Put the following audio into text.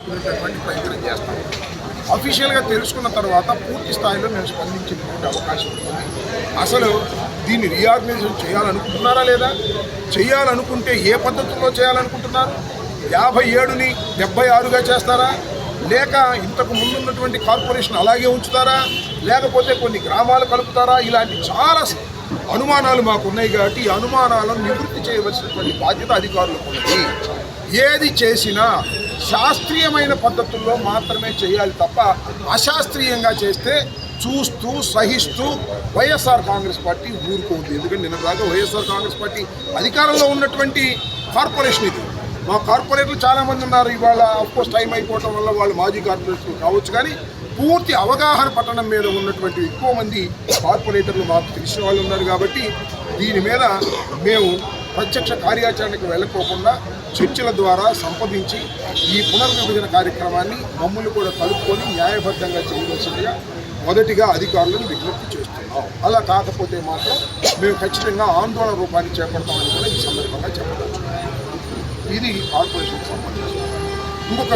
ప్రయత్నం చేస్తాం. అఫీషియల్గా తెలుసుకున్న తర్వాత పూర్తి స్థాయిలో మేము స్పందించేటువంటి అవకాశం ఉంటుంది. అసలు దీన్ని రీఆర్గనైజేషన్ చేయాలనుకుంటున్నారా లేదా, చేయాలనుకుంటే ఏ పద్ధతుల్లో చేయాలనుకుంటున్నారు? 57ని 76గా చేస్తారా, లేక ఇంతకు ముందున్నటువంటి కార్పొరేషన్ అలాగే ఉంచుతారా, లేకపోతే కొన్ని గ్రామాలు కలుపుతారా? ఇలాంటి చాలా అనుమానాలు మాకు ఉన్నాయి కాబట్టి ఈ అనుమానాలను నివృత్తి చేయవలసినటువంటి బాధ్యత అధికారులకు ఉన్నది. ఏది చేసినా శాస్త్రీయమైన పద్ధతుల్లో మాత్రమే చేయాలి తప్ప అశాస్త్రీయంగా చేస్తే చూస్తూ సహిస్తూ వైఎస్ఆర్ కాంగ్రెస్ పార్టీ ఊరుకోండి. ఎందుకంటే నిన్నదాకా వైఎస్ఆర్ కాంగ్రెస్ పార్టీ అధికారంలో ఉన్నటువంటి కార్పొరేషన్ ఇది. మా కార్పొరేటర్లు చాలామంది ఉన్నారు. ఇవాళ అఫ్కోర్స్ టైం అయిపోవడం వల్ల వాళ్ళు మాజీ కార్పొరేటర్లు కావచ్చు, కానీ పూర్తి అవగాహన పట్టణం మీద ఉన్నటువంటి ఎక్కువ మంది కార్పొరేటర్లు మాకు తెలిసిన వాళ్ళు ఉన్నారు. కాబట్టి దీని మీద మేము ప్రత్యక్ష కార్యాచరణకు వెళ్ళకోకుండా చర్చల ద్వారా సంప్రదించి ఈ పునర్విభజన కార్యక్రమాన్ని మమ్మల్ని కూడా కలుపుకొని న్యాయబద్ధంగా చేయవలసిందిగా మొదటిగా అధికారులను విజ్ఞప్తి చేస్తున్నాం. అలా కాకపోతే మాత్రం మేము ఖచ్చితంగా ఆందోళన రూపాన్ని చేపడతామని కూడా ఈ సందర్భంగా చెప్పవచ్చు. ఇది కార్పొరేషన్కి సంబంధించి. ఇంకొక